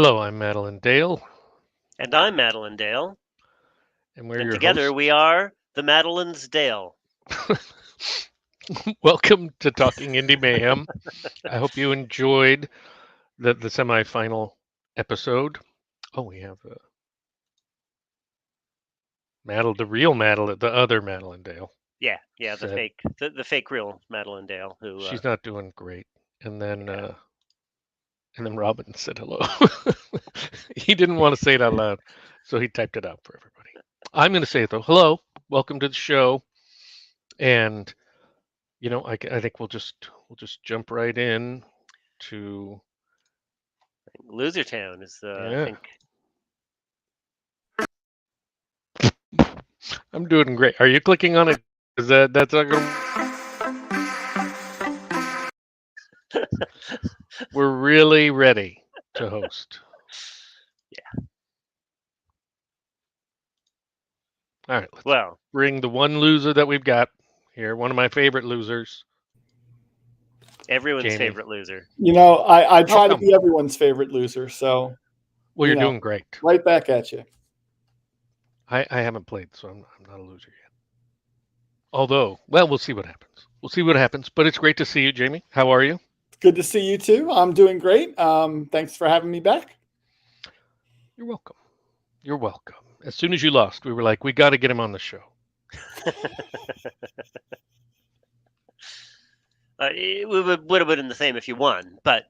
Hello, I'm Madilynn Dale. And I'm Madilynn Dale. And we're and your together hosts. we are the Madilynn Dale. Welcome to Talking Indie Mayhem. I hope you enjoyed the semifinal episode. Oh, we have the real Madilynn, the other Madilynn Dale. Yeah, the fake real Madilynn Dale. Who she's not doing great. And then Robin said hello. He didn't want to say it out loud, so he typed it out for everybody. I'm going to say it though. Hello, welcome to the show. And I think we'll just jump right in to Loser Town is I think. I'm doing great. Are you clicking on it? Is that's not gonna... We're really ready to host. Yeah. All right. Let's bring the one loser that we've got here. One of my favorite losers. Everyone's Jamie. Favorite loser. I try to be everyone's favorite loser. So, you're doing great. Right back at you. I haven't played, so I'm not a loser yet. Although, we'll see what happens. We'll see what happens. But it's great to see you, Jamie. How are you? Good to see you too. I'm doing great. Thanks for having me back. You're welcome. You're welcome. As soon as you lost, we were like, we got to get him on the show. It would have been the same if you won, but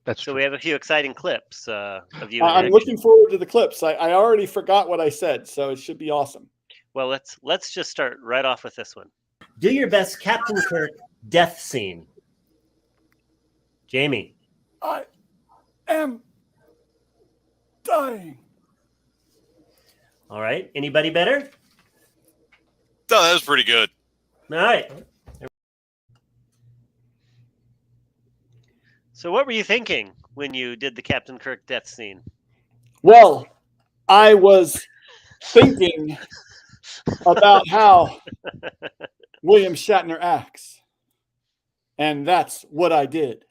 That's so true. We have a few exciting clips of you. I'm looking forward to the clips. I already forgot what I said, so it should be awesome. Well, let's just start right off with this one. Do your best Captain Kirk death scene. Jamie. I am dying. All right. Anybody better? No, that was pretty good. All right. So what were you thinking when you did the Captain Kirk death scene? Well, I was thinking about how William Shatner acts. And that's what I did.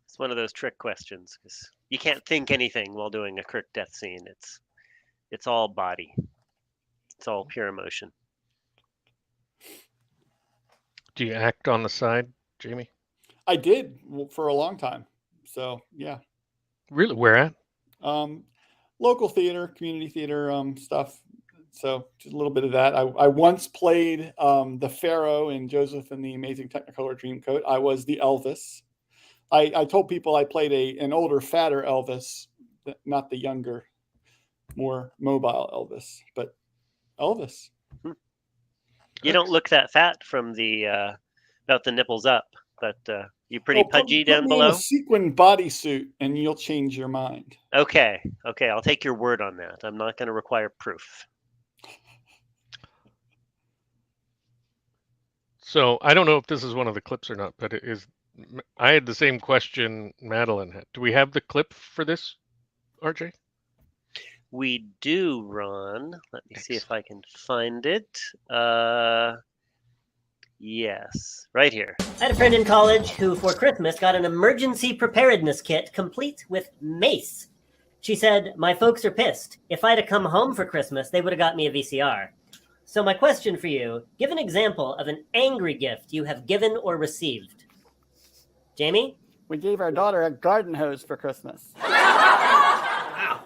It's one of those trick questions because you can't think anything while doing a Kirk death scene. It's all body. It's all pure emotion. Do you act on the side, Jamie? I did for a long time. So, yeah. Really? Where at? Local theater, community theater stuff. So just a little bit of that. I once played the Pharaoh in Joseph and the Amazing Technicolor Dreamcoat. I was the Elvis. I told people I played an older, fatter Elvis, not the younger, more mobile Elvis, but Elvis. You don't look that fat from the about the nipples up, but you're pretty pudgy down below. Put me in a sequin bodysuit, and you'll change your mind. Okay, I'll take your word on that. I'm not going to require proof. So I don't know if this is one of the clips or not, but I had the same question Madilynn had. Do we have the clip for this, RJ? We do, Ron. Let me see if I can find it. Yes, right here. I had a friend in college who, for Christmas, got an emergency preparedness kit complete with mace. She said, "My folks are pissed. If I'd have come home for Christmas, they would have got me a VCR." So my question for you, give an example of an angry gift you have given or received. Jamie? We gave our daughter a garden hose for Christmas. Wow.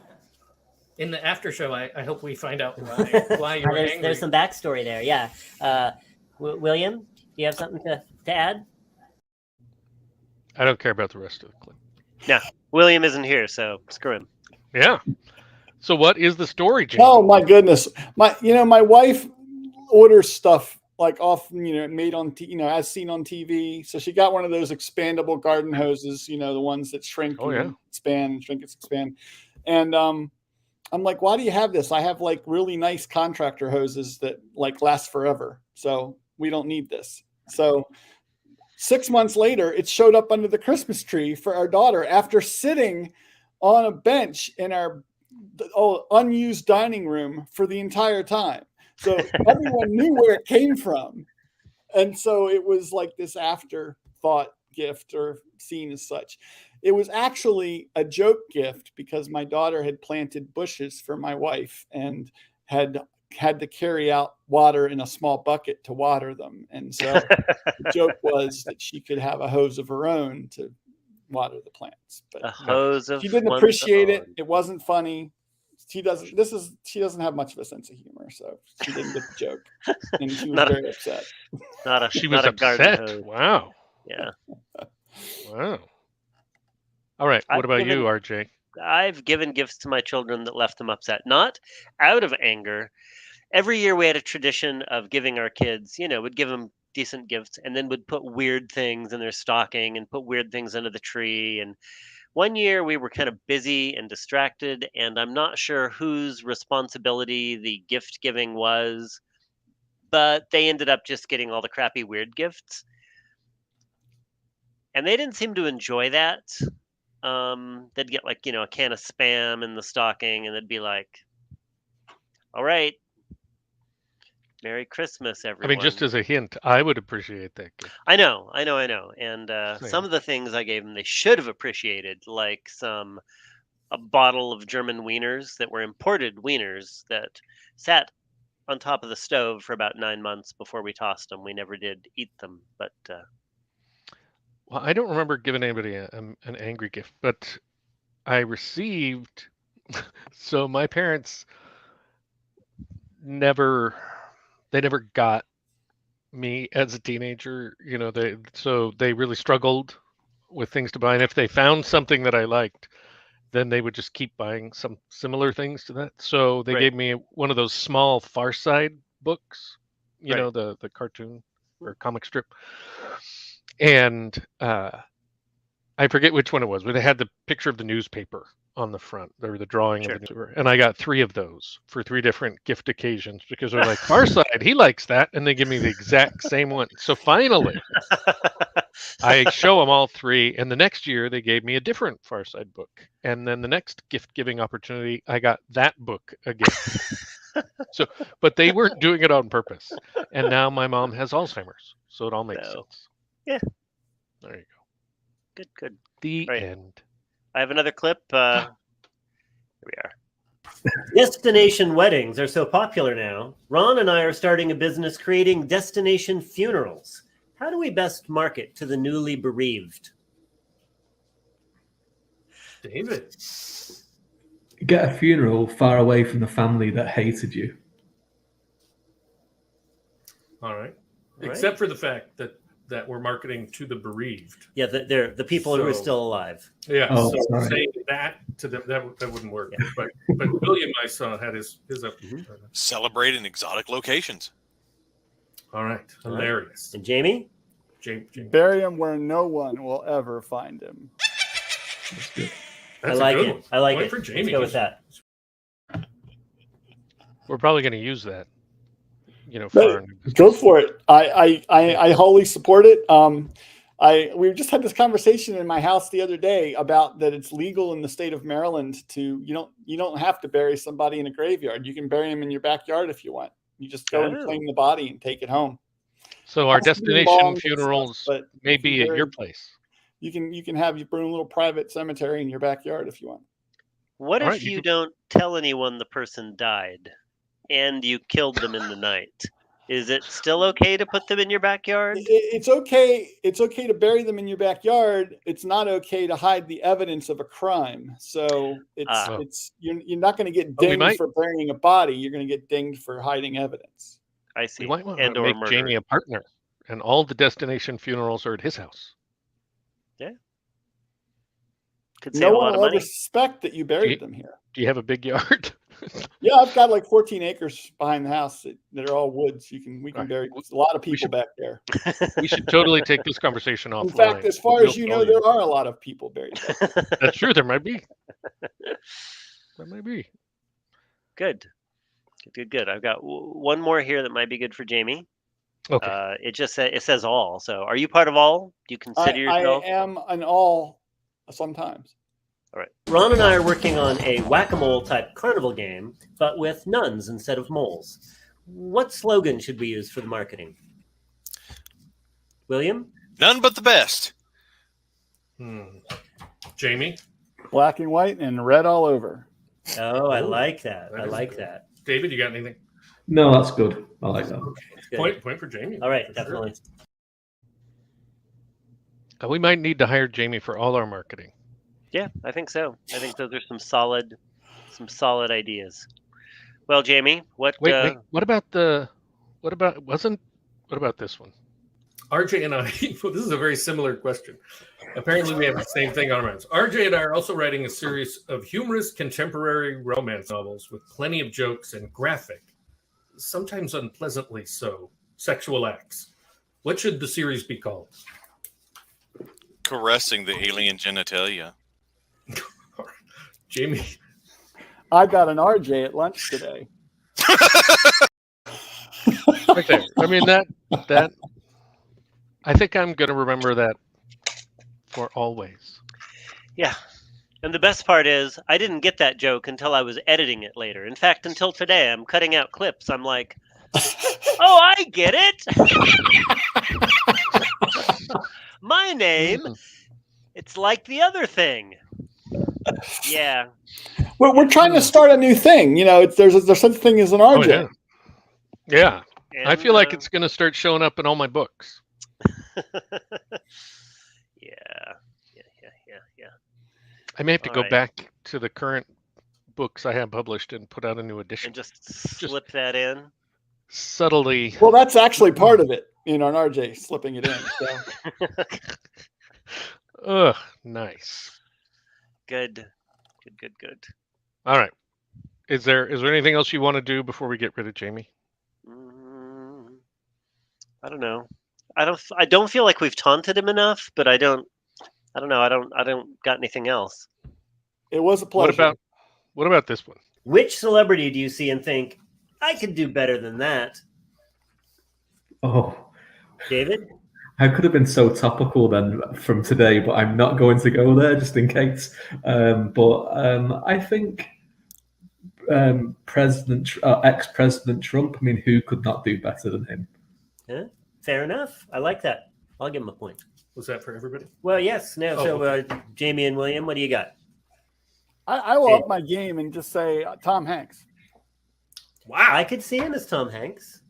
In the after show, I hope we find out why you were angry. There's some backstory there, yeah. William, do you have something to add? I don't care about the rest of the clip. No, William isn't here, so screw him. Yeah. So what is the story, Jamie? Oh my goodness. My wife orders stuff like off, made on, as seen on TV. So she got one of those expandable garden hoses, the ones that shrink and expand, shrink and expand. And I'm like, why do you have this? I have like really nice contractor hoses that like last forever. So we don't need this. So 6 months later, it showed up under the Christmas tree for our daughter after sitting on a bench in our unused dining room for the entire time. So everyone knew where it came from. And so it was like this afterthought gift or seen as such. It was actually a joke gift because my daughter had planted bushes for my wife and had to carry out water in a small bucket to water them. And so the joke was that she could have a hose of her own to water the plants. But A hose of she didn't one's appreciate it. own. It wasn't funny. She doesn't have much of a sense of humor, so she didn't get the joke, and she was Not a- very upset. She was not a garden upset. hose. Wow. Yeah. Wow. All right. What I've about given- you, RJ? I've given gifts to my children that left them upset, not out of anger. Every year we had a tradition of giving our kids, would give them decent gifts and then would put weird things in their stocking and put weird things under the tree. And one year we were kind of busy and distracted, and I'm not sure whose responsibility the gift giving was, but they ended up just getting all the crappy weird gifts. And they didn't seem to enjoy that. They'd get like, a can of Spam in the stocking, and they'd be like, all right, Merry Christmas, everyone. I mean, just as a hint, I would appreciate that gift. I know. And Same. some of the things I gave them, they should have appreciated, like a bottle of German wieners that were imported wieners that sat on top of the stove for about 9 months before we tossed them. We never did eat them, but Well, I don't remember giving anybody an angry gift, but I received. So my parents never got me as a teenager. They really struggled with things to buy, and if they found something that I liked, then they would just keep buying some similar things to that. So they Right. gave me one of those small Far Side books, Right. the cartoon or comic strip. And I forget which one it was, but it had the picture of the newspaper on the front, or the drawing Sure. of the newspaper. And I got 3 of those for 3 different gift occasions because they're like, Far Side, he likes that. And they give me the exact same one. So finally, I show them all 3. And the next year, they gave me a different Far Side book. And then the next gift giving opportunity, I got that book again. But they weren't doing it on purpose. And now my mom has Alzheimer's. So it all makes No. sense. Yeah. There you go. Good. The Right. end. I have another clip. Here we are. Destination weddings are so popular now. Ron and I are starting a business creating destination funerals. How do we best market to the newly bereaved? David. Get a funeral far away from the family that hated you. All right. Right. Except for the fact that we're marketing to the bereaved. Yeah, they're the people who are So- still alive. Yeah. Oh, so sorry. saying that to them that wouldn't work. But William, I saw, had his up. Celebrate in exotic locations. All right. Hilarious. And Jamie? James. Bury him where no one will ever find him. That's good. That's I like a good it. one. I like Point it. for Let's Jamie. go with that. We're probably going to use that, for No, our new business. Go for it. I wholly support it. We just had this conversation in my house the other day about that it's legal in the state of Maryland to you don't have to bury somebody in a graveyard. You can bury them in your backyard if you want. You just go and Oh. claim the body and take it home. So our Has to be destination long funerals stuff, but may if you be at bury- your place. You can have your own little private cemetery in your backyard if you want. What All if right, you you can- don't tell anyone the person died and you killed them in the night? Is it still okay to put them in your backyard? It's okay. It's okay to bury them in your backyard. It's not okay to hide the evidence of a crime. So it's you're not going to get But we dinged might- for burying a body. You're going to get dinged for hiding evidence. I see. We might want And to or make murder. Jamie a partner, and all the destination funerals are at his house. Could save No a one lot of will ever money. suspect that you buried them here. Do you have a big yard? Yeah, I've got like 14 acres behind the house that are all woods. We can Right. bury a lot of people should- back there. We should totally take this conversation offline. In fact, as far as you know, there are a lot of people buried back there. That's true. There might be. There might be. Good. I've got one more here that might be good for Jamie. Okay. It says all. So, are you part of all? Do you consider yourself? I am an all sometimes. All right. Ron and I are working on a whack-a-mole type carnival game, but with nuns instead of moles. What slogan should we use for the marketing? William? None but the best. Jamie? Black and white and red all over. Oh, I like that. I like that. David, you got anything? No, that's good. I like that. Point for Jamie. All right, for definitely. We might need to hire Jamie for all our marketing. Yeah, I think so. I think those are some solid ideas. Well, Jamie, what Wait. What about this one? RJ and I, well, this is a very similar question. Apparently, we have the same thing on our minds. RJ and I are also writing a series of humorous contemporary romance novels with plenty of jokes and graphic, sometimes unpleasantly so, sexual acts. What should the series be called? Caressing the alien genitalia. Jamie? I got an RJ at lunch today. Right there. I mean, that I think I'm going to remember that for always. Yeah. And the best part is I didn't get that joke until I was editing it later. In fact, until today, I'm cutting out clips. I'm like, oh, I get it. My name, it's like the other thing. Yeah. We're trying to start a new thing. You know, there's such a thing as an RJ. Oh, yeah. And, I feel like it's going to start showing up in all my books. Yeah. I may have to All go right. back to the current books I have published and put out a new edition. And just slip that in. Subtly. Well, that's actually part of it. You know, an RJ slipping it in. So. Ugh, nice. Good. All right. Is there anything else you want to do before we get rid of Jamie? I don't know. I don't feel like we've taunted him enough, but I don't know. I don't got anything else. It was a pleasure. What about this one? Which celebrity do you see and think, I could do better than that? Oh, David? I could have been so topical then from today, but I'm not going to go there just in case. I think ex-President Trump, I mean, who could not do better than him? Yeah, fair enough. I like that. I'll give him a point. Was that for everybody? Well, yes. Jamie and William, what do you got? I will up my game and just say Tom Hanks. Wow. I could see him as Tom Hanks.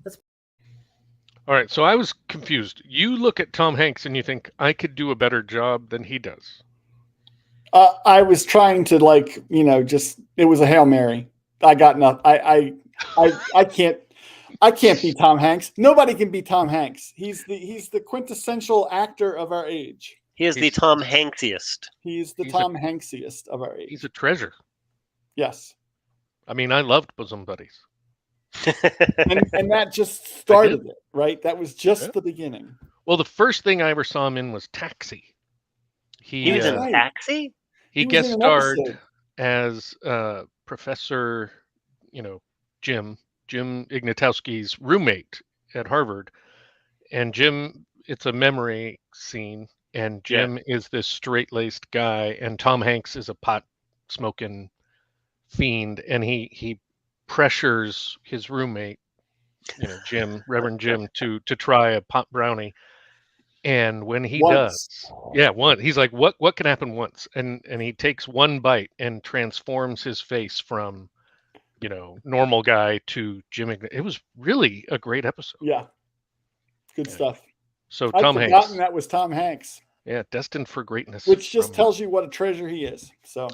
All right, so I was confused. You look at Tom Hanks and you think I could do a better job than he does. I was trying to it was a Hail Mary. I got nothing. I can't be Tom Hanks. Nobody can be Tom Hanks. He's the quintessential actor of our age. He is the Tom Hanksiest. He's the Tom Hanksiest of our age. He's a treasure. Yes. I mean, I loved Bosom Buddies. and that just started it, right? That was just the beginning. Well, the first thing I ever saw him in was Taxi. He was in Taxi? He guest starred as Professor, Jim Ignatowski's roommate at Harvard. And Jim, it's a memory scene, and Jim is this straight-laced guy, and Tom Hanks is a pot-smoking fiend, and he pressures his roommate, Jim, Reverend Jim, to try a pot brownie. And when he does, he's like, what can happen once? And he takes one bite and transforms his face from, normal guy to Jim. It was really a great episode. Yeah. Good stuff. So I'd Tom Hanks. forgotten that was Tom Hanks. Yeah, destined for greatness. Which just tells you what a treasure he is. So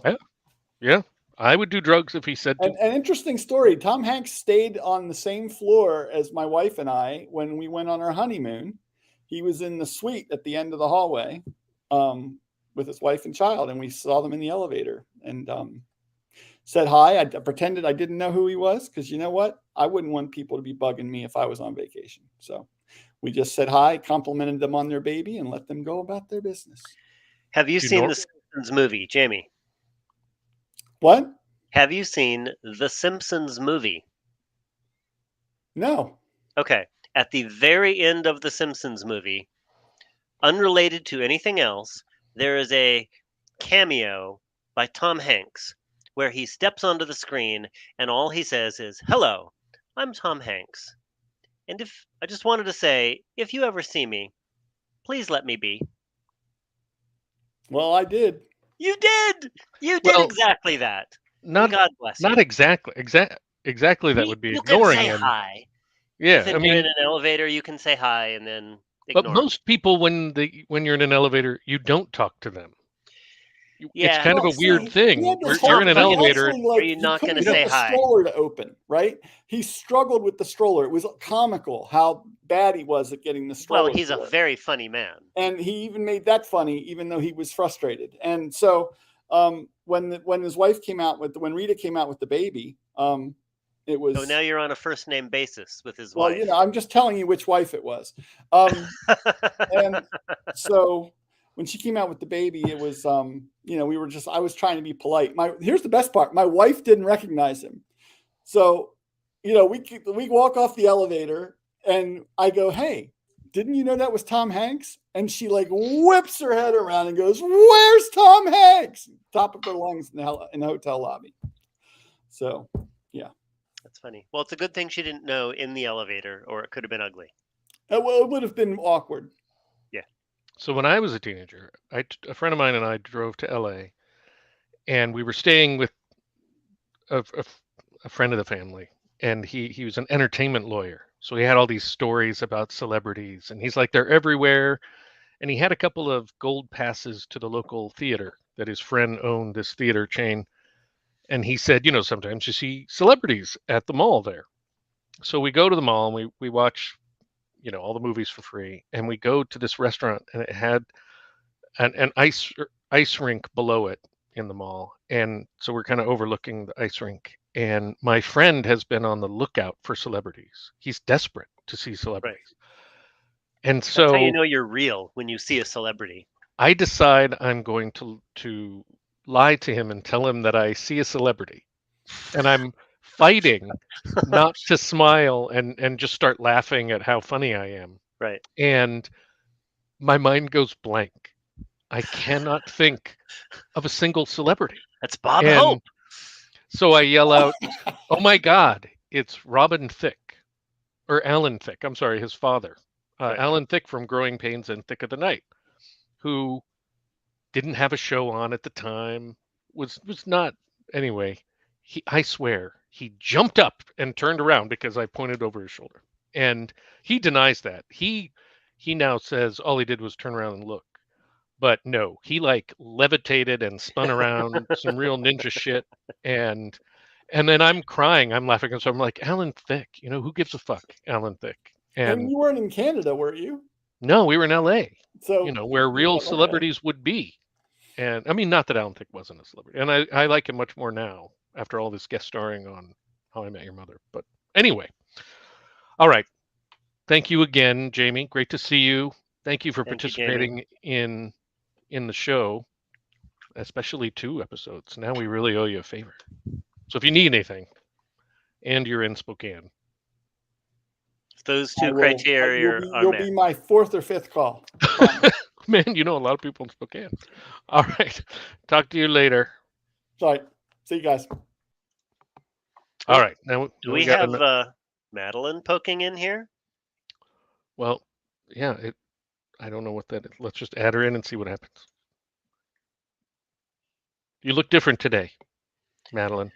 yeah. I would do drugs if he said to. An interesting story. Tom Hanks stayed on the same floor as my wife and I when we went on our honeymoon. He was in the suite at the end of the hallway with his wife and child, and we saw them in the elevator and said hi. I pretended I didn't know who he was because you know what? I wouldn't want people to be bugging me if I was on vacation. So we just said hi, complimented them on their baby, and let them go about their business. Have you seen the Simpsons movie, Jamie? What? Have you seen the Simpsons movie? No. Okay. At the very end of the Simpsons movie, unrelated to anything else, there is a cameo by Tom Hanks where he steps onto the screen and all he says is, "Hello, I'm Tom Hanks. And I just wanted to say, if you ever see me, please let me be." Well, I did. You did. You did exactly that. Not God bless you. Not exactly. Exactly. That would be you ignoring can say him. hi. Yeah, If you're in an elevator, you can say hi and then ignore. But most people, when you're in an elevator, you don't talk to them. It's kind of a weird thing. You're in an elevator. Are you not going to say hi? Stroller to open, right? He struggled with the stroller. It was comical how bad he was at getting the stroller. Well, he's a very funny man, and he even made that funny, even though he was frustrated. And so, when his wife came out when Rita came out with the baby, it was. So now you're on a first name basis with his wife. Well, I'm just telling you which wife it was. And so when she came out with the baby, it was, I was trying to be polite. Here's the best part. My wife didn't recognize him. So, we walk off the elevator and I go, "Hey, didn't you know that was Tom Hanks?" And she whips her head around and goes, "Where's Tom Hanks?" Top of her lungs in the hotel lobby. So, yeah. That's funny. Well, it's a good thing she didn't know in the elevator, or it could have been ugly. Well, it would have been awkward. Yeah. So when I was a teenager, a friend of mine and I drove to LA, and we were staying with a friend of the family, and he was an entertainment lawyer. So he had all these stories about celebrities, and he's like, they're everywhere. And he had a couple of gold passes to the local theater that his friend owned, this theater chain. And he said, sometimes you see celebrities at the mall there. So we go to the mall and we watch, all the movies for free. And we go to this restaurant and it had an ice rink below it in the mall. And so we're kind of overlooking the ice rink. And my friend has been on the lookout for celebrities. He's desperate to see celebrities. Right. And so that's how you know you're real, when you see a celebrity. I decide I'm going to lie to him and tell him that I see a celebrity. And I'm fighting not to smile and just start laughing at how funny I am. Right. And my mind goes blank. I cannot think of a single celebrity. That's Bob Hope. So I yell out, "Oh my God, it's Robin Thicke," or Alan Thicke. I'm sorry, his father. Right. Alan Thicke from Growing Pains and Thick of the Night, who didn't have a show on at the time, was not, anyway, I swear, he jumped up and turned around because I pointed over his shoulder. And he denies that. He now says all he did was turn around and look. But no, he levitated and spun around, some real ninja shit. And then I'm crying, I'm laughing. And so I'm like, Alan Thicke, who gives a fuck, Alan Thicke? And you weren't in Canada, were you? No, we were in LA. So where real celebrities would be. And I mean, not that Alan Thicke wasn't a celebrity. And I like him much more now after all this guest starring on How I Met Your Mother. But anyway. All right. Thank you again, Jamie. Great to see you. Thank you for participating in the show, especially 2 episodes. Now we really owe you a favor. So if you need anything and you're in Spokane, those 2 criteria you'll be my 4th or 5th call. Man, a lot of people in Spokane. All right. Talk to you later. All right. See you guys. All right. Now do we have Madilynn poking in here? Well, yeah. I don't know what that is. Let's just add her in and see what happens. You look different today, Madilynn.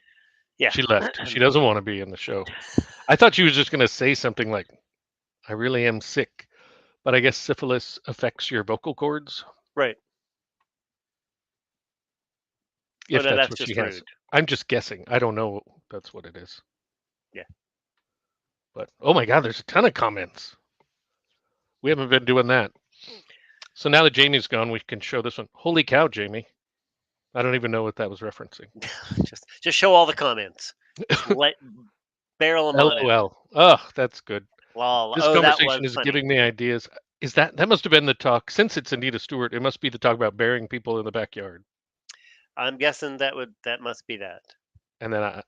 Yeah. She left. She doesn't want to be in the show. I thought she was just going to say something like, "I really am sick." But I guess syphilis affects your vocal cords. Right. If that's what she has. I'm just guessing. I don't know. That's what it is. Yeah. But, oh my God, there's a ton of comments. We haven't been doing that. So now that Jamie's gone, we can show this one. Holy cow, Jamie. I don't even know what that was referencing. just show all the comments. Let barrel them on. LOL. Oh, that's good. Lol. This conversation is giving me ideas. Is that must have been the talk, since it's Anita Stewart, it must be the talk about burying people in the backyard. I'm guessing that must be that. And then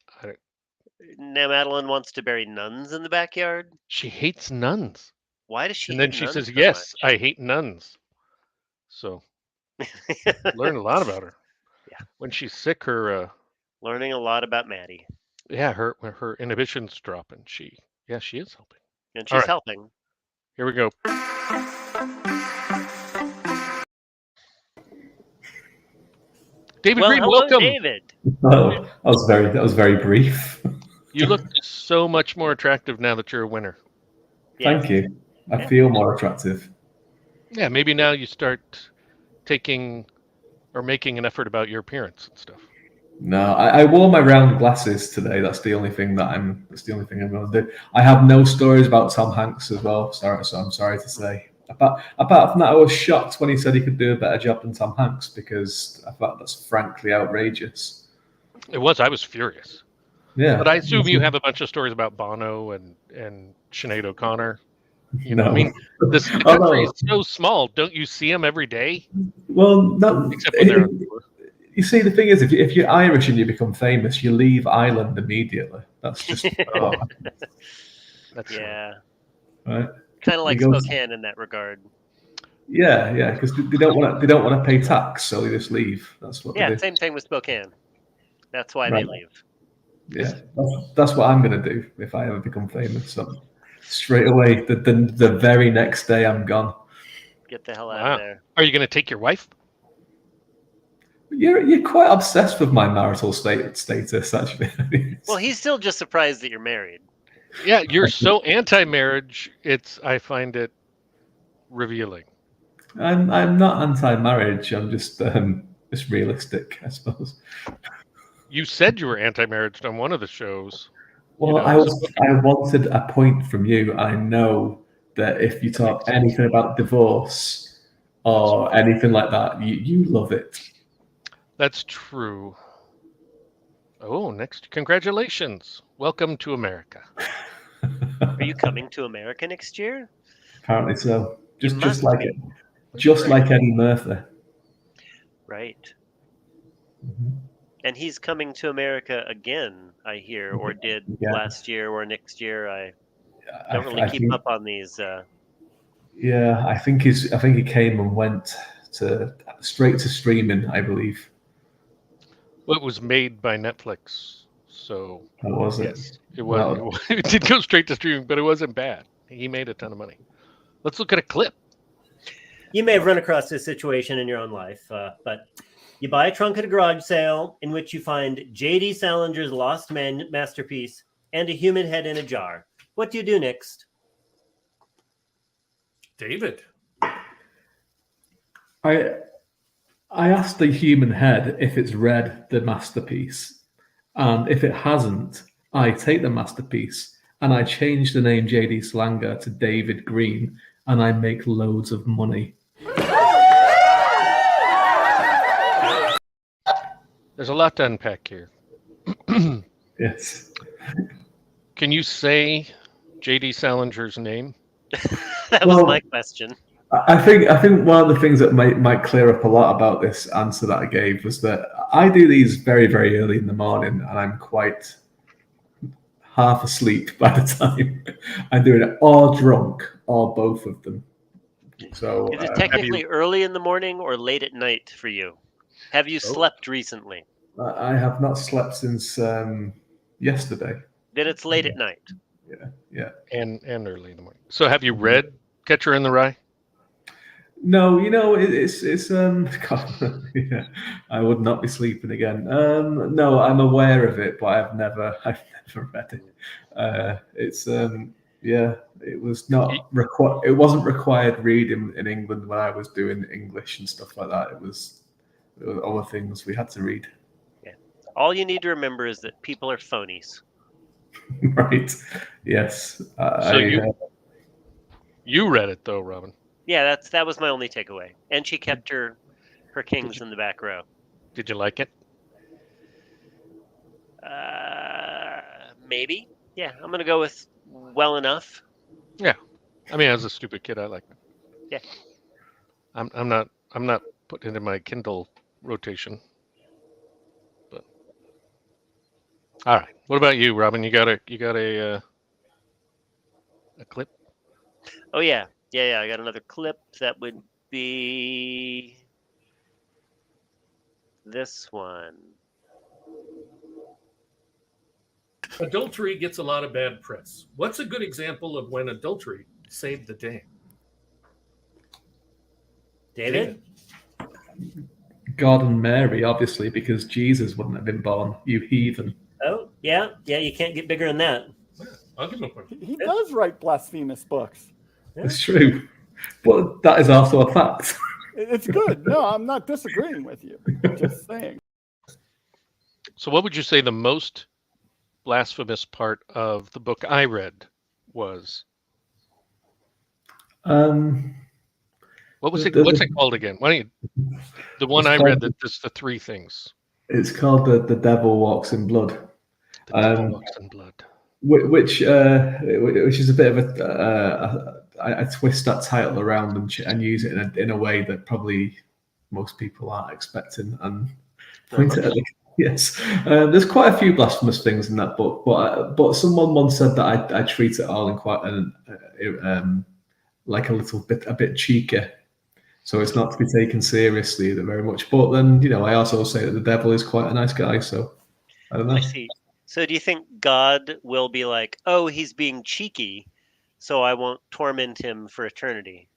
now Madilynn wants to bury nuns in the backyard. She hates nuns. Why does she? And then she says, "Yes, I hate nuns." So learn a lot about her. Yeah. When she's sick, her learning a lot about Maddie. Yeah, her inhibitions drop, and she is helping. And she's helping. Here we go. David Well, Green, hello, welcome. David. Oh, that was very brief. You look so much more attractive now that you're a winner. Yes. Thank you. I feel more attractive. Yeah, maybe now you start taking or making an effort about your appearance and stuff. No, I wore my round glasses today. That's the only thing I'm going to do. I have no stories about Tom Hanks as well. So I'm sorry to say. Apart from that, I was shocked when he said he could do a better job than Tom Hanks because I thought that's frankly outrageous. It was. I was furious. Yeah. But I assume you have a bunch of stories about Bono and Sinead O'Connor. You know, No. I mean, the country is so small. Don't you see them every day? Well, no. Except when they're on tour. You see, the thing is, if you're Irish and you become famous, you leave Ireland immediately. That's just That's Yeah. right. Kind of like Spokane in that regard. Yeah, because they don't want to pay tax, so they just leave. That's what. Yeah, they do. same thing with Spokane. That's why they leave. Yeah, that's what I'm gonna do if I ever become famous. So straight away, the very next day, I'm gone. Get the hell out of there. Are you going to take your wife? You're quite obsessed with my marital status, actually. Well, he's still just surprised that you're married. Yeah, you're so anti-marriage. I find it revealing. I'm not anti-marriage. I'm just realistic, I suppose. You said you were anti-marriage on one of the shows. Well, I wanted a point from you. I know that if you talk anything about divorce or anything like that, you love it. That's true. Oh, next. Congratulations. Welcome to America. Are you coming to America next year? Apparently so. Just like Eddie Murphy. Right. Mm-hmm. And he's coming to America again, I hear, or did last year or next year. I don't really keep up on these. Yeah, I think he came and went straight to streaming, I believe. Well, it was made by Netflix, so was it? Yes, it was. Well, it did go straight to streaming, but it wasn't bad. He made a ton of money. Let's look at a clip. You may have run across this situation in your own life, but you buy a trunk at a garage sale in which you find J.D. Salinger's lost masterpiece and a human head in a jar. What do you do next? David. I asked the human head if it's read the masterpiece, and if it hasn't, I take the masterpiece and I change the name J.D. Salinger to David Green, and I make loads of money. There's a lot to unpack here. Yes. Can you say J.D. Salinger's name? That was my question. I think one of the things that might clear up a lot about this answer that I gave was that I do these very, very early in the morning, and I'm quite half asleep by the time I'm doing it, or drunk, or both of them. So is it technically early in the morning or late at night for you? Have you slept recently? I have not slept since yesterday. Then it's late at night. Yeah. And early in the morning. So have you read Catcher in the Rye? No, it's God, yeah, I would not be sleeping again. No, I'm aware of it, but I've never read it. It was not it wasn't required reading in England when I was doing English and stuff like that. It was other things we had to read. Yeah. All you need to remember is that people are phonies. Right. Yes. You read it though, Robin. Yeah, that was my only takeaway. And she kept her kings in the back row. Did you like it? Maybe. Yeah, I'm gonna go with well enough. Yeah. I mean, as a stupid kid, I liked it. Yeah. I'm not putting it in my Kindle rotation. But all right. What about you, Robin? You got a clip? Oh yeah. Yeah, I got another clip that would be this one. Adultery gets a lot of bad press. What's a good example of when adultery saved the day? David? God and Mary, obviously, because Jesus wouldn't have been born, you heathen. Oh, yeah. You can't get bigger than that. Yeah, I'll give him a point. He does write blasphemous books. Yeah. It's true. But that is also a fact. It's good. No, I'm not disagreeing with you. Just saying. So what would you say the most blasphemous part of the book I read was? What was it? What's it called again? Why don't you, the one I read that just the three things. It's called the Devil Walks in Blood. The Devil Walks in Blood. Which is a bit of I twist that title around and use it in a way that probably most people aren't expecting, and point it at yes. There's quite a few blasphemous things in that book, but someone once said that I treat it all in quite like a bit cheeky, so it's not to be taken seriously very much. But then I also say that the devil is quite a nice guy, so I don't know. I see. So do you think God will be like, oh, he's being cheeky, so I won't torment him for eternity?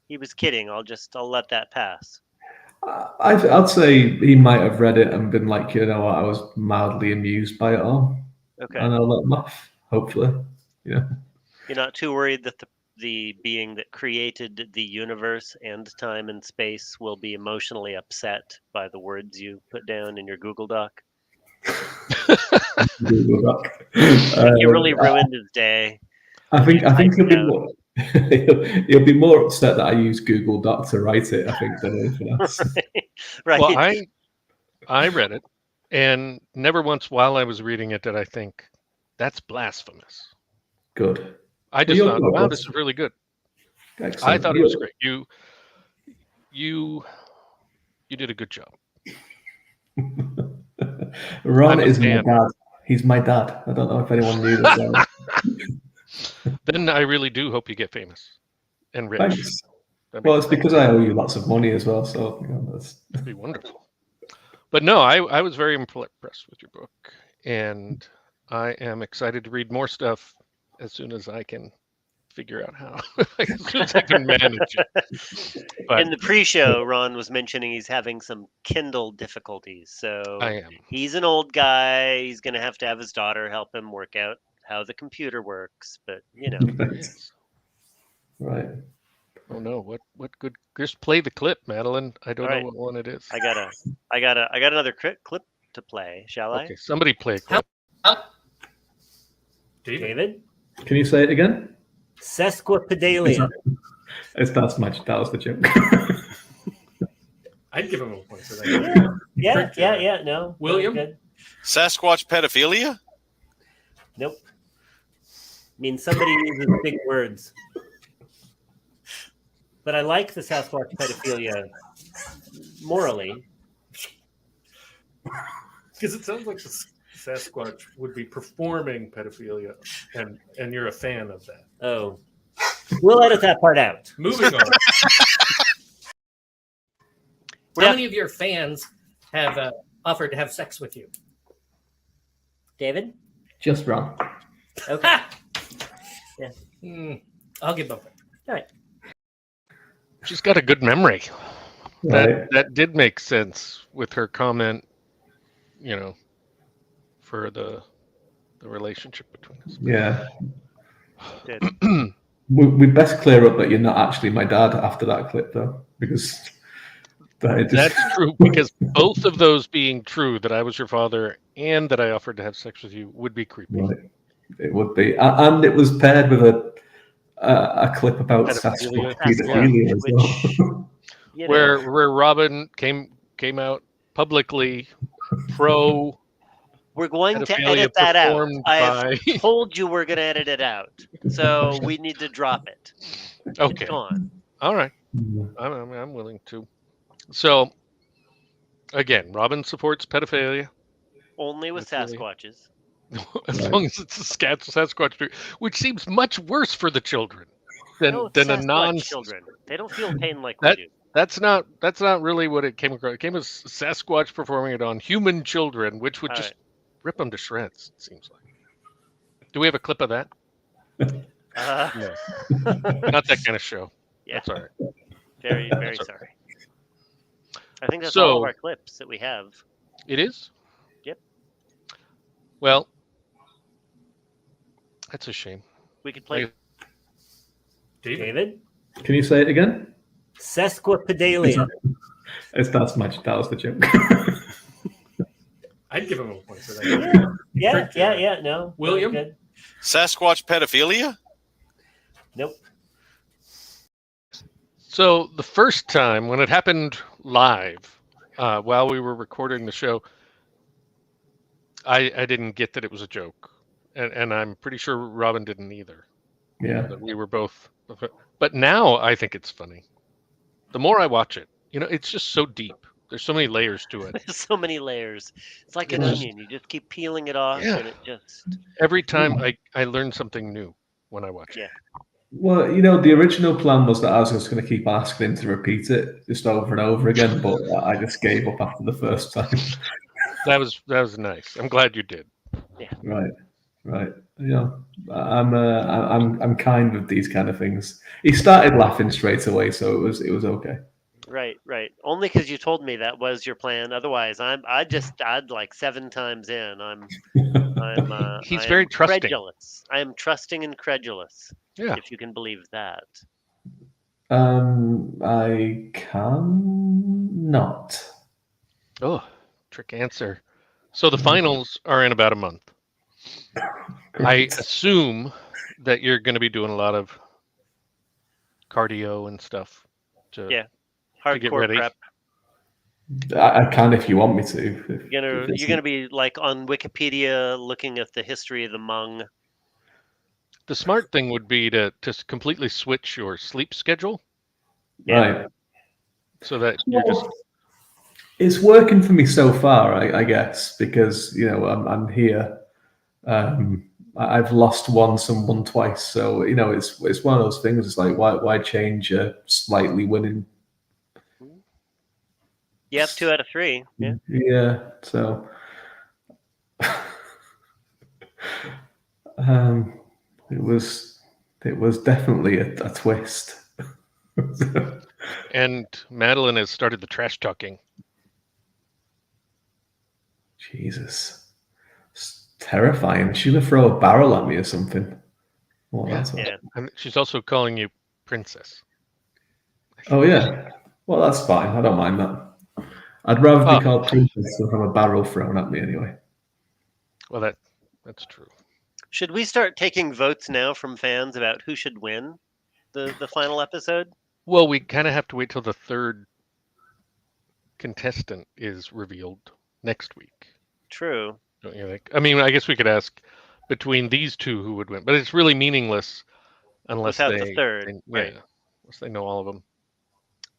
He was kidding. I'll let that pass. I'd say he might have read it and been like, I was mildly amused by it all. Okay. And I'll let him off, hopefully. You're not too worried that the being that created the universe and time and space will be emotionally upset by the words you put down in your Google Doc? You really ruined his day. I think he'll be more upset that I use Google Doc to write it, I think, than anything else. Right. Well, I read it, and never once while I was reading it did I think that's blasphemous. Good. I just thought, wow, this is really good. Excellent. I thought it was great. You did a good job. Ron is my dad. He's my dad. I don't know if anyone knew that. Then I really do hope you get famous and rich. Thanks. Well, it's because I owe you lots of money as well, so that'd be wonderful. But no, I was very impressed with your book, and I am excited to read more stuff as soon as I can figure out how. As soon as I can manage it. But in the pre-show, Ron was mentioning he's having some Kindle difficulties. So I am. He's an old guy. He's going to have his daughter help him work out how the computer works. But Right. Oh no! What good? Just play the clip, Madilynn. I don't know what one it is. I got another clip to play. Shall I? Okay, somebody play a clip. David? Can you say it again? Sesquipedalia. That was the joke. I'd give him a point for that. Yeah. No. William? Good. Sasquatch pedophilia? Nope. Means somebody uses big words. But I like the Sasquatch pedophilia morally. Because it sounds like the Sasquatch would be performing pedophilia, and you're a fan of that. Oh. We'll edit that part out. Moving on. How many of your fans have offered to have sex with you? David? Just wrong. Okay. Yeah. I'll give up. All right. She's got a good memory. Right. That did make sense with her comment, for the relationship between us. Yeah. We best clear up that you're not actually my dad after that clip, though, because that's true. Because both of those being true, that I was your father and that I offered to have sex with you, would be creepy. Right. It would be, and it was paired with a clip about Sasquatch pedophilia as well. Where Robin came out publicly pro. We're going to edit that out. I told you we're going to edit it out, so we need to drop it. Okay. It's gone. All right. I'm willing to. So, again, Robin supports pedophilia. Only with Sasquatches. As long as it's a Sasquatch, which seems much worse for the children than a non-children. They don't feel pain like we do. That's not really what it came across. It came as Sasquatch performing it on human children, which would just rip them to shreds. It seems like. Do we have a clip of that? No, not that kind of show. Yeah. That's all right. Very, very sorry. I think that's all of our clips that we have. It is? Yep. Well, that's a shame. We could play. David? Can you say it again? Sesquipedalia. That was the joke. I'd give him a point for that. Yeah. No. William? Good. Sasquatch pedophilia? Nope. So the first time when it happened live, while we were recording the show, I didn't get that it was a joke, and I'm pretty sure Robin didn't either. Yeah. That we were both, but now I think it's funny. The more I watch it, it's just so deep. There's so many layers to it. There's so many layers. It's like an onion. You just keep peeling it off, and it just. Every time I learn something new when I watch it. Well, the original plan was that I was just going to keep asking him to repeat it just over and over again, but I just gave up after the first time. That was nice. I'm glad you did. Yeah. Right. I'm kind with these kind of things. He started laughing straight away, so it was okay. Right. Only because you told me that was your plan. Otherwise, I'd like 7 times in. He's very trusting. Credulous. I am trusting and credulous. Yeah. If you can believe that. I can not. Oh, trick answer. So the finals are in about a month. I assume that you're going to be doing a lot of cardio and stuff to get ready. Prep. I can if you want me to. You're gonna be like on Wikipedia looking at the history of the Hmong. The smart thing would be to completely switch your sleep schedule. Right. So that you're just. It's working for me so far, I guess, because I'm here. I've lost once and won twice, so it's one of those things. It's like why change a slightly winning? You have 2 out of 3. Yeah. Yeah. So, it was definitely a twist. And Madilynn has started the trash talking. Jesus, it's terrifying. She's gonna throw a barrel at me or something. Well, Yeah. And she's also calling you princess. Oh yeah. Well, that's fine. I don't mind that. I'd rather be called princess than have a barrel thrown at me anyway. Well, that's true. Should we start taking votes now from fans about who should win the final episode? Well, we kind of have to wait till the third contestant is revealed next week. True. Don't you think? I mean, I guess we could ask between these two who would win, but it's really meaningless unless without the third. Right. Yeah, unless they know all of them.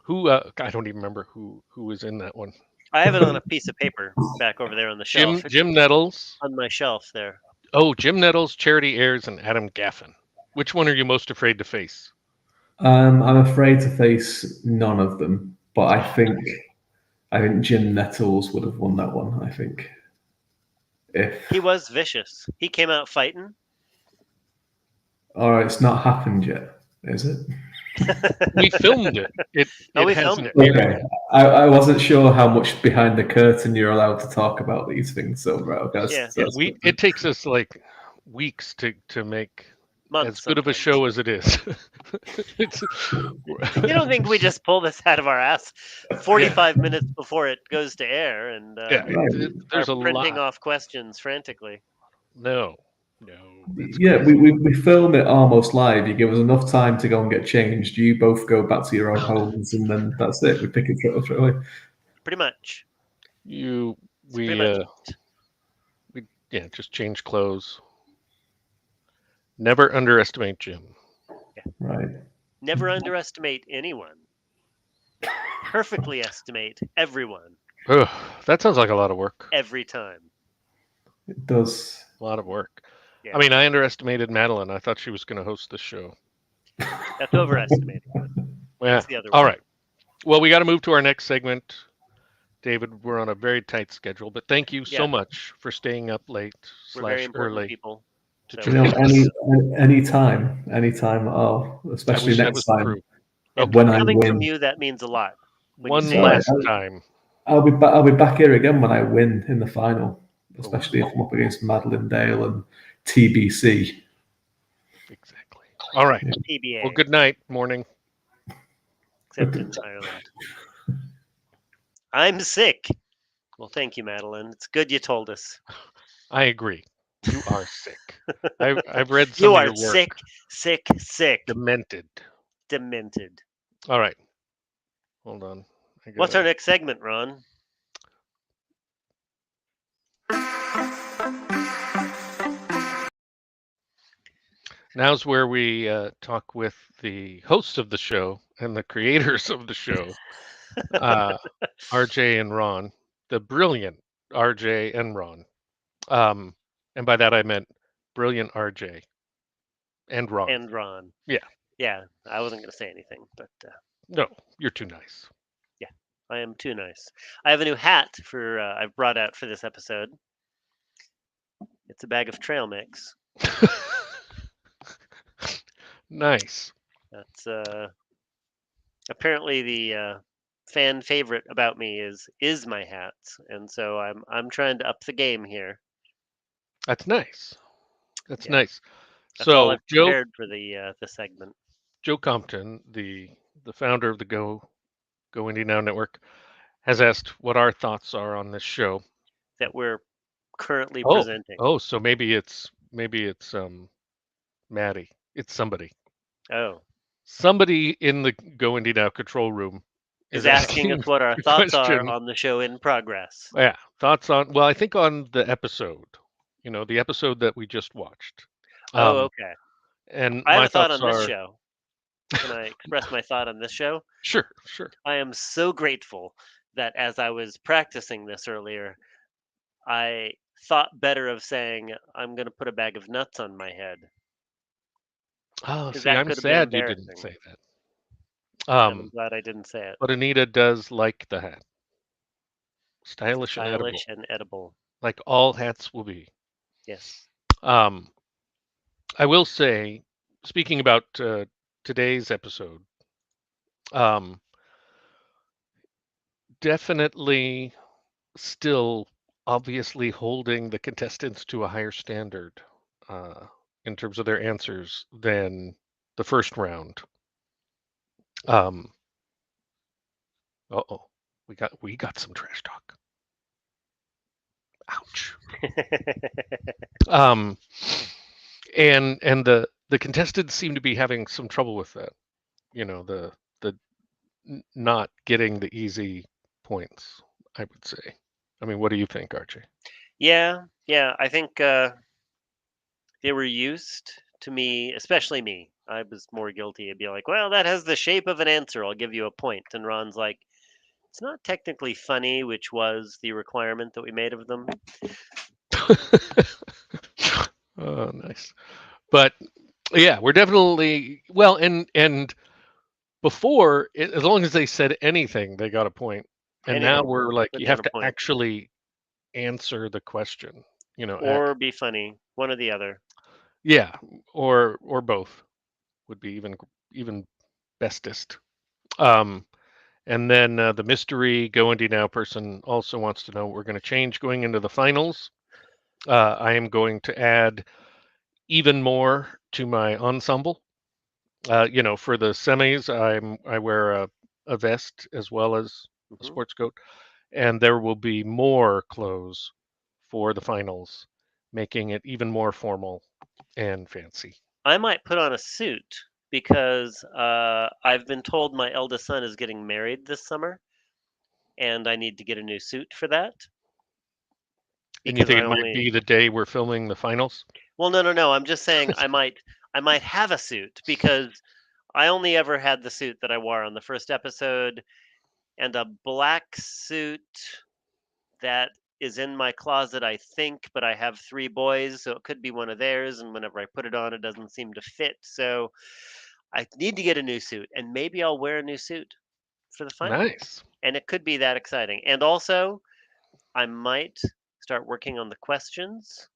Who? I don't even remember who was in that one. I have it on a piece of paper back over there on the shelf. Jim Nettles. On my shelf there. Oh, Jim Nettles, Charity Ayers, and Adam Gaffin. Which one are you most afraid to face? I'm afraid to face none of them, but I think Jim Nettles would have won that one. I think if he was vicious, he came out fighting. All right, it's not happened yet, is it? We filmed it. We filmed it. Okay, I wasn't sure how much behind the curtain you're allowed to talk about these things. So, it takes us like weeks to make months as good of a show as it is. You don't think we just pull this out of our ass 45 minutes before it goes to air and there's a printing lot. off questions frantically? No. Yeah, we film it almost live. You give us enough time to go and get changed. You both go back to your own homes, and then that's it. We pick it straight away. Pretty much. We just change clothes. Never underestimate Jim. Yeah. Right. Never underestimate anyone. Perfectly estimate everyone. Ugh, that sounds like a lot of work. Every time. It does. A lot of work. Yeah. I mean, I underestimated Madilynn. I thought she was going to host this show. That's overestimating. Yeah. All right. Well, we got to move to our next segment. David, we're on a very tight schedule, but thank you so much for staying up late We're very / important early. people. Any time at all, especially next time. And When I coming win. from you, that means a lot. One last time. I'll be back. I'll be back here again when I win in the final, especially if I'm up against Madilynn Dale and TBC. Exactly. All right. TBA. Well, good night, morning. Except in Ireland. I'm sick. Well, thank you, Madilynn. It's good you told us. I agree. You are sick. I've read some you of are your work. sick. Demented. All right. Hold on. What's our next segment, Ron? Now's where we talk with the hosts of the show and the creators of the show, RJ and Ron, the brilliant RJ and Ron. And by that I meant brilliant RJ and Ron. And Ron. Yeah. Yeah, I wasn't going to say anything, but... No, you're too nice. Yeah, I am too nice. I have a new hat I've brought out for this episode. It's a bag of trail mix. Nice. That's apparently the fan favorite about me is my hats, and so I'm trying to up the game here. That's nice. That's nice. That's all I've Joe prepared for the segment. Joe Compton, the founder of the Go Indie Now Network, has asked what our thoughts are on this show that we're currently presenting. Oh, so maybe it's Maddie. It's somebody. Oh. Somebody in the Go Indie Now control room is asking us what our thoughts are on the show in progress. Yeah, thoughts on, well, I think on the episode, the episode that we just watched. Okay. And I have a thought on this show. Can I express my thought on this show? Sure. I am so grateful that as I was practicing this earlier, I thought better of saying, I'm going to put a bag of nuts on my head. Oh, see, I'm sad you didn't say that. I'm glad I didn't say it. But Anita does like the hat. Stylish and edible. Like all hats will be. Yes. I will say, speaking about today's episode, definitely still obviously holding the contestants to a higher standard in terms of their answers than the first round. We got some trash talk. Ouch. And the contestants seem to be having some trouble with that. The not getting the easy points, I would say. I mean, what do you think, Archie? Yeah. I think they were used to me, especially me. I was more guilty. I'd be like, well, that has the shape of an answer. I'll give you a point. And Ron's like, it's not technically funny, which was the requirement that we made of them. Oh, nice. But yeah, we're definitely, well, and before, as long as they said anything, they got a point. And now we're like, you have to actually answer the question, or be funny, one or the other. Yeah, or both would be even bestest. And then the mystery Go Indie Now person also wants to know what we're going to change going into the finals. I am going to add even more to my ensemble. For the semis, I wear a vest as well as a sports coat, and there will be more clothes for the finals, making it even more formal and fancy. I might put on a suit because I've been told my eldest son is getting married this summer, and I need to get a new suit for that. And you think it might be the day we're filming the finals? Well, no. I'm just saying I might have a suit because I only ever had the suit that I wore on the first episode, and a black suit that is in my closet, I think, but I have 3 boys, so it could be one of theirs, and whenever I put it on, it doesn't seem to fit. So I need to get a new suit, and maybe I'll wear a new suit for the final. Nice. And it could be that exciting. And also, I might start working on the questions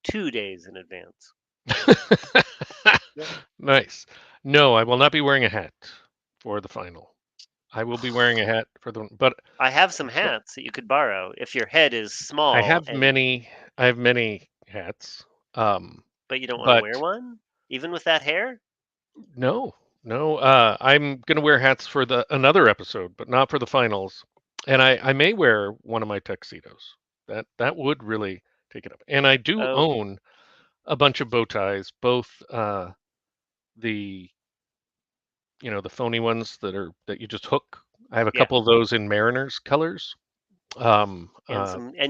2 days in advance. Nice. No, I will not be wearing a hat for the final. I will be wearing a hat for the. But I have some hats that you could borrow if your head is small. I have many hats. But you don't want to but wear one, even with that hair. No. I'm gonna wear hats for another episode, but not for the finals. And I may wear one of my tuxedos. That would really take it up. And I do own a bunch of bow ties, both the the phony ones that you just hook. I have a couple of those in Mariners colors. And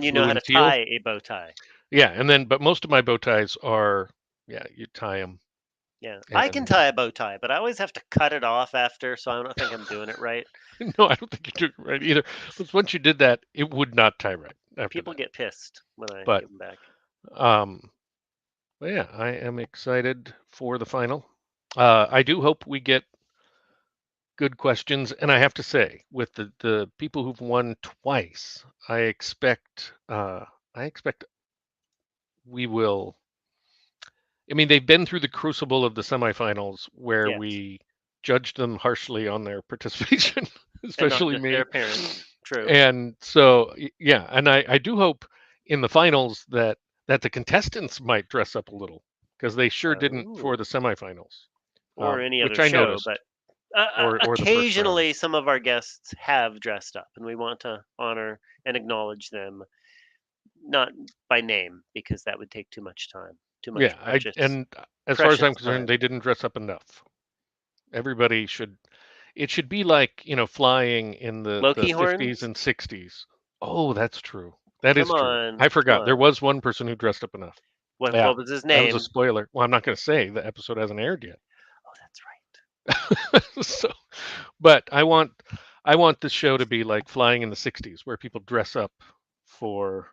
you know how to tie a bow tie. Yeah, but most of my bow ties are you tie them. Yeah, I can tie a bow tie, but I always have to cut it off after, so I don't think I'm doing it right. No, I don't think you're doing it right either. Because once you did that, it would not tie right. People get pissed when I give them back. But yeah, I am excited for the final. I do hope we get good questions, and I have to say, with the people who've won twice, I expect we will. I mean, they've been through the crucible of the semifinals where we judged them harshly on their participation, especially me. Their parents. True. And so, yeah, and I do hope in the finals that the contestants might dress up a little, because they sure didn't for the semifinals. Or any other which I show, noticed. but or occasionally some of our guests have dressed up, and we want to honor and acknowledge them, not by name, because that would take too much time. Too much precious, and as far as I'm concerned, time. They didn't dress up enough. Everybody should. It should be like flying in the 50s and 60s. Oh, that's true. That is true. I forgot. There was one person who dressed up enough. What was his name? That was a spoiler. Well, I'm not going to say. The episode hasn't aired yet. Oh, that's right. So, but I want the show to be like flying in the 60s, where people dress up to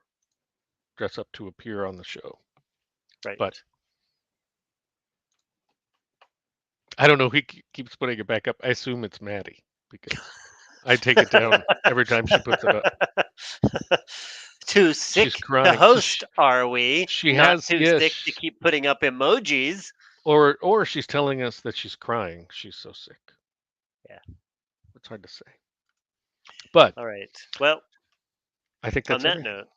appear on the show. Right. But I don't know who keeps putting it back up. I assume it's Maddie, because I take it down every time she puts it up. Too sick to host, are we? She Not has too sick to keep putting up emojis. Or she's telling us that she's crying. She's so sick. Yeah. It's hard to say. But all right. Well, I think that's on that note.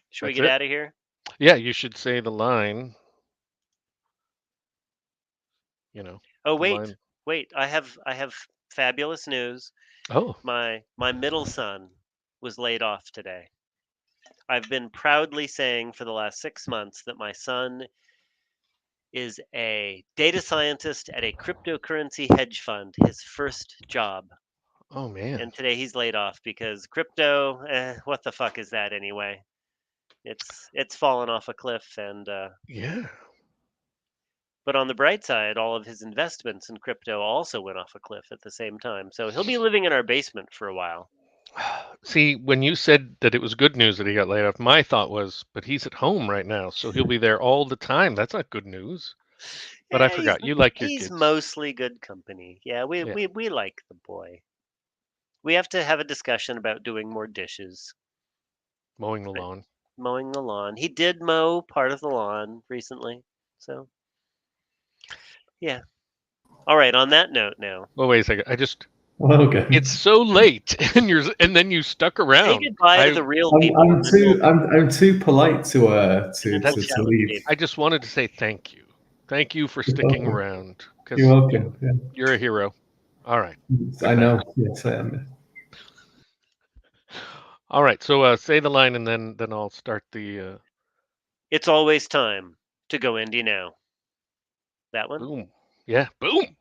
Should we get out of here? Yeah, you should say the line. Oh, wait! I have fabulous news. Oh. My middle son was laid off today. I've been proudly saying for the last 6 months that my son is a data scientist at a cryptocurrency hedge fund, his first job. Oh, man. And today he's laid off because crypto, what the fuck is that anyway? It's fallen off a cliff, and yeah. But on the bright side, all of his investments in crypto also went off a cliff at the same time. So he'll be living in our basement for a while. See, when you said that it was good news that he got laid off, my thought was, but he's at home right now, so he'll be there all the time. That's not good news. But I forgot. You like your kids. He's mostly good company. Yeah, we like the boy. We have to have a discussion about doing more dishes. Mowing the lawn. Mowing the lawn. He did mow part of the lawn recently. So, yeah. All right, on that note now. Well, wait a second. Okay. It's so late, and then you stuck around. Say goodbye to the real people. I'm too polite to leave. I just wanted to say thank you. Thank you for sticking around. You're welcome. Yeah. You're a hero. All right. I know. Yes, I am. All right. So say the line, and then I'll start the. It's always time to go indie now. That one? Boom. Yeah. Boom.